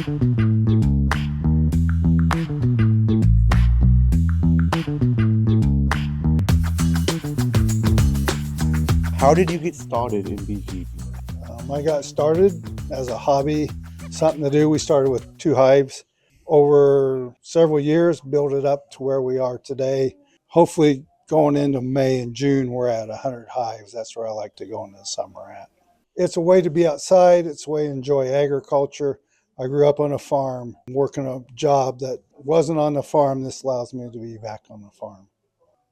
How did you get started in beekeeping? I got started as a hobby, something to do. We started with 2 hives. Over several years, built it up to where we are today. Hopefully going into May and June, we're at 100 hives. That's where I like to go into the summer at. It's a way to be outside. It's a way to enjoy agriculture. I grew up on a farm, working a job that wasn't on the farm. This allows me to be back on the farm.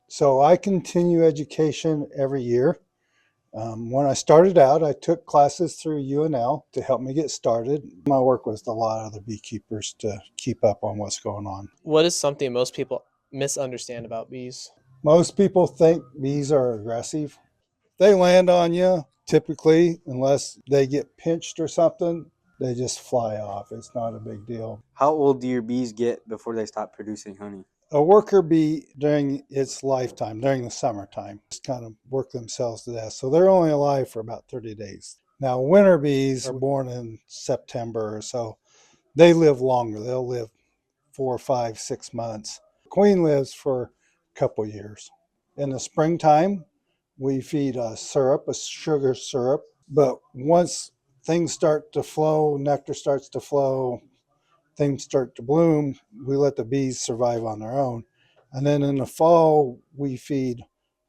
So I continue education every year. When I started out, I took classes through UNL to help me get started. I work with a lot of other beekeepers to keep up on what's going on. What is something most people misunderstand about bees? Most people think bees are aggressive. They land on you, typically, unless they get pinched or something, they just fly off. It's not a big deal. How old do your bees get before they stop producing honey? A worker bee during its lifetime, during the summertime, just kind of work themselves to death. So they're only alive for about 30 days. Now, winter bees are born in September or so. They live longer. They'll live 4, 5, 6 months. Queen lives for a couple years. In the springtime, we feed a sugar syrup. But once things start to flow, nectar starts to flow, things start to bloom, we let the bees survive on their own. And then in the fall, we feed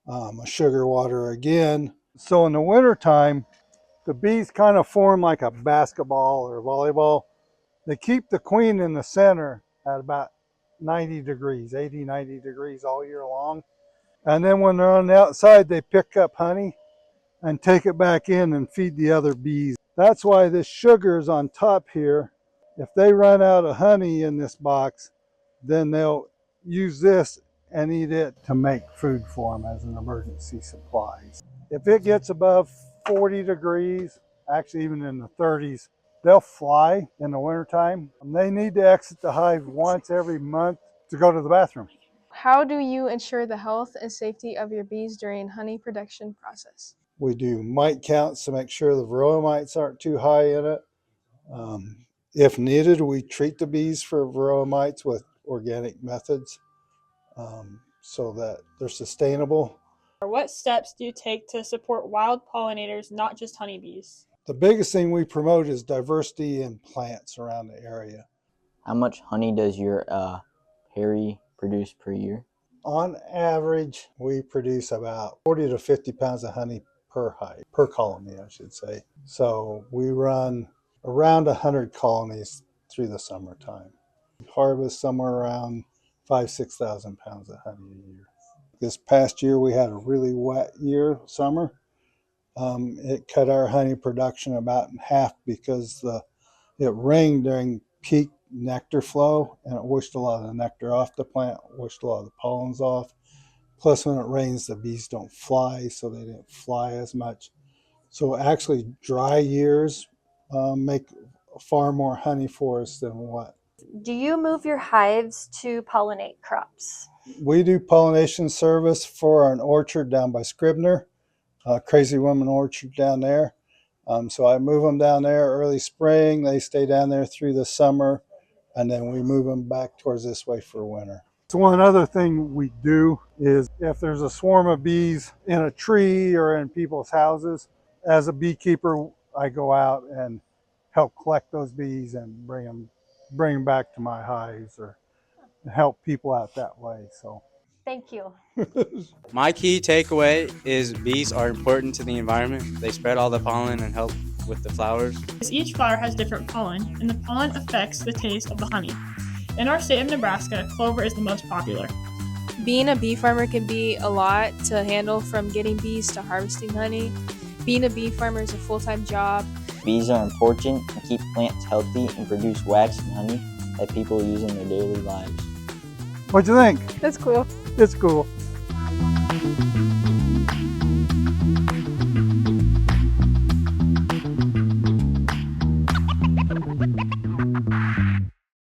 a sugar water again. So in the wintertime, the bees kind of form like a basketball or volleyball. They keep the queen in the center at about 90 degrees, 80, 90 degrees all year long. And then when they're on the outside, they pick up honey and take it back in and feed the other bees. That's why this sugar is on top here. If they run out of honey in this box, then they'll use this and eat it to make food for them as an emergency supply. If it gets above 40 degrees, actually even in the 30s, they'll fly in the wintertime. They need to exit the hive once every month to go to the bathroom. How do you ensure the health and safety of your bees during honey production process? We do mite counts to make sure the varroa mites aren't too high in it. If needed, we treat the bees for varroa mites with organic methods so that they're sustainable. What steps do you take to support wild pollinators, not just honeybees? The biggest thing we promote is diversity in plants around the area. How much honey does your Harry produce per year? On average, we produce about 40 to 50 pounds of honey per hive, per colony, I should say. So we run around 100 colonies through the summertime. We harvest somewhere around 5,000 to 6,000 pounds of honey a year. This past year we had a really wet summer. It cut our honey production about in half because it rained during peak nectar flow and it washed a lot of the nectar off the plant, washed a lot of the pollens off. Plus when it rains, the bees don't fly, so they didn't fly as much. So actually dry years make far more honey for us than wet. Do you move your hives to pollinate crops? We do pollination service for an orchard down by Scribner, Crazy Woman Orchard down there. So I move them down there early spring. They stay down there through the summer, and then we move them back towards this way for winter. So one other thing we do is if there's a swarm of bees in a tree or in people's houses, as a beekeeper, I go out and help collect those bees and bring them back to my hives or help people out that way. So thank you. My key takeaway is bees are important to the environment. They spread all the pollen and help with the flowers. Each flower has different pollen, and the pollen affects the taste of the honey. In our state of Nebraska, clover is the most popular. Being a bee farmer can be a lot to handle, from getting bees to harvesting honey. Being a bee farmer is a full-time job. Bees are important and keep plants healthy and produce wax and honey that people use in their daily lives. What'd you think? That's cool. It's cool.